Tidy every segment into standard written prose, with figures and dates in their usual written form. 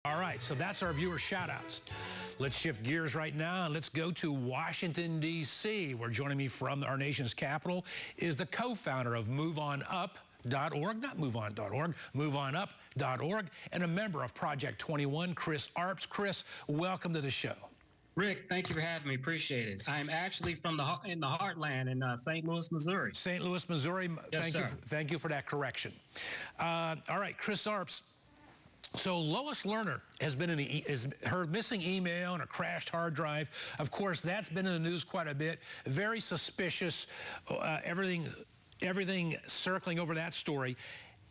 All right, so that's our viewer shout-outs. Let's shift gears right now and let's go to Washington, D.C., where joining me from our nation's capital is the co-founder of MoveOnUp.org, not MoveOn.org, MoveOnUp.org, and a member of Project 21, Chris Arps. Chris, welcome to the show. Rick, thank you for having me. Appreciate it. I'm actually from in the heartland in St. Louis, Missouri. St. Louis, Missouri. Yes, thank you for that correction. All right, Chris Arps. So Lois Lerner has been her missing email and a crashed hard drive. Of course, that's been in the news quite a bit. Very suspicious. Everything circling over that story.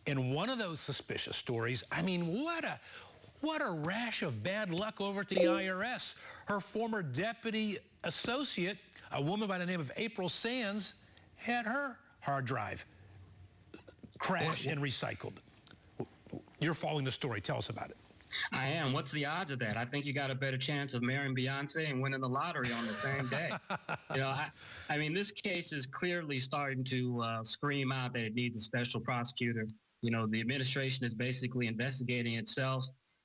And one of those suspicious stories, I mean, what a rash of bad luck over at the IRS. Her former deputy associate, a woman by the name of April Sands, had her hard drive crashed and recycled. You're following the story. Tell us about it. I am. What's the odds of that? I think you got a better chance of marrying Beyonce and winning the lottery on the same day. You know, I mean, this case is clearly starting to scream out that it needs a special prosecutor. You know, the administration is basically investigating itself,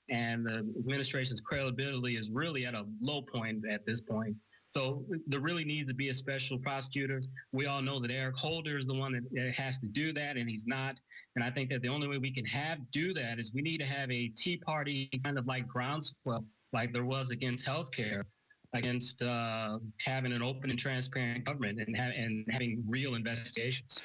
and the administration's credibility is really at a low point at this point. So there really needs to be a special prosecutor. We all know that Eric Holder is the one that has to do that, and he's not. And I think that the only way we can do that is we need to have a Tea Party kind of like groundswell, like there was against healthcare, against having an open and transparent government and having real investigations.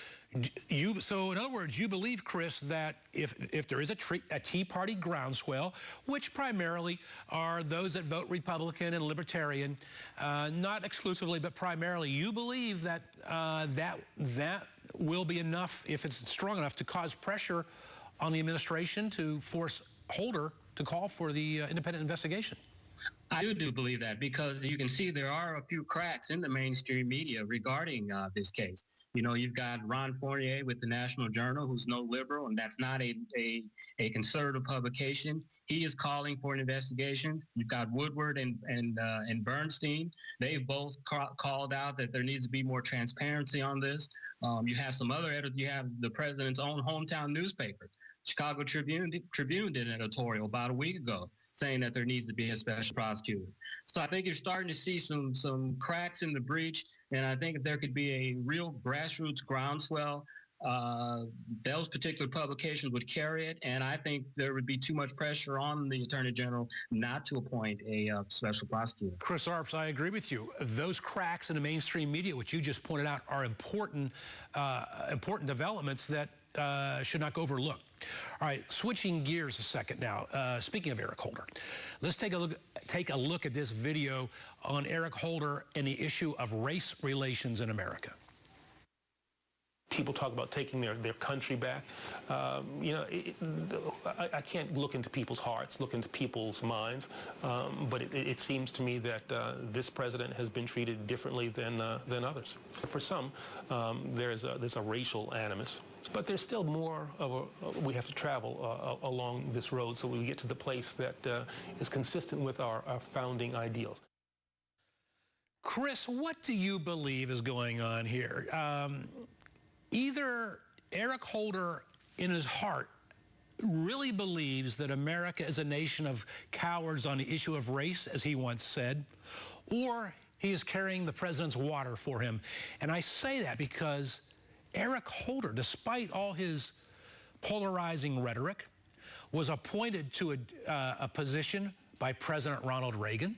So in other words, you believe, Chris, that if there is a Tea Party groundswell, which primarily are those that vote Republican and Libertarian, not exclusively, but primarily, you believe that that will be enough, if it's strong enough, to cause pressure on the administration to force Holder to call for the independent investigation? I do believe that, because you can see there are a few cracks in the mainstream media regarding this case. You know, you've got Ron Fournier with the National Journal, who's no liberal, and that's not a conservative publication. He is calling for an investigation. You've got Woodward and Bernstein. They've both called out that there needs to be more transparency on this. You have some other editors. You have the president's own hometown newspaper, Chicago Tribune did an editorial about a week ago saying that there needs to be a special prosecutor. So I think you're starting to see some cracks in the breach, and I think if there could be a real grassroots groundswell, those particular publications would carry it, and I think there would be too much pressure on the Attorney General not to appoint a special prosecutor. Chris Arps, I agree with you. Those cracks in the mainstream media, which you just pointed out, are important developments that should not go overlooked. All right, switching gears a second now. Speaking of Eric Holder, let's take a look at this video on Eric Holder and the issue of race relations in America. People talk about taking their country back. You know, I can't look into people's hearts, look into people's minds, but it seems to me that this president has been treated differently than others. For some, there's a racial animus, but there's still more of we have to travel along this road so we get to the place that is consistent with our founding ideals. Chris, what do you believe is going on here? Either Eric Holder, in his heart, really believes that America is a nation of cowards on the issue of race, as he once said, or he is carrying the president's water for him. And I say that because Eric Holder, despite all his polarizing rhetoric, was appointed to a position by President Ronald Reagan.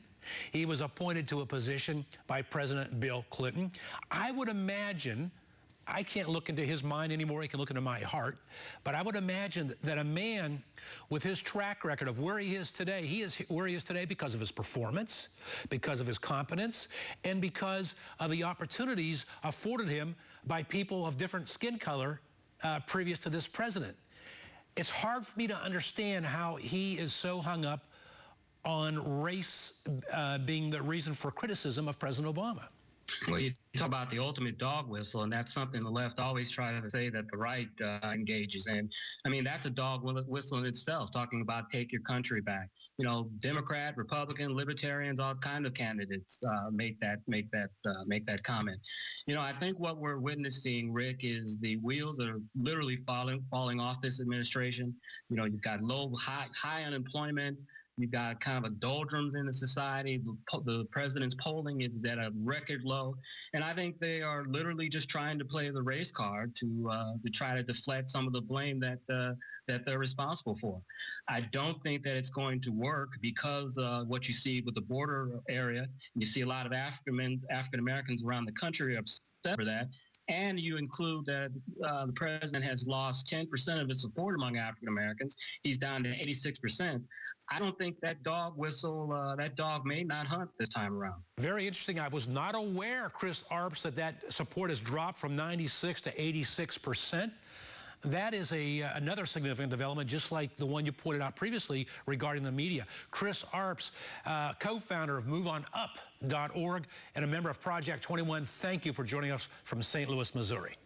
He was appointed to a position by President Bill Clinton. I would imagine, I can't look into his mind anymore, he can look into my heart, but I would imagine that a man with his track record of where he is today, he is where he is today because of his performance, because of his competence, and because of the opportunities afforded him by people of different skin color previous to this president. It's hard for me to understand how he is so hung up on race being the reason for criticism of President Obama. Well, you talk about the ultimate dog whistle, and that's something the left always tries to say that the right engages in. I mean, that's a dog whistle in itself, talking about take your country back. You know, Democrat, Republican, Libertarians, all kinds of candidates make that comment. You know, I think what we're witnessing, Rick, is the wheels are literally falling off this administration. You know, you've got high unemployment. You've got kind of a doldrums in the society. The president's polling is at a record low. And I think they are literally just trying to play the race card to try to deflect some of the blame that they're responsible for. I don't think that it's going to work because what you see with the border area, you see a lot of African Americans around the country upset for that. And you include that the president has lost 10% of his support among African Americans. He's down to 86%. I don't think that dog whistle, that dog may not hunt this time around. Very interesting. I was not aware, Chris Arps, that support has dropped from 96 to 86%. That is another significant development, just like the one you pointed out previously regarding the media. Chris Arps, co-founder of MoveOnUp.org and a member of Project 21, thank you for joining us from St. Louis, Missouri.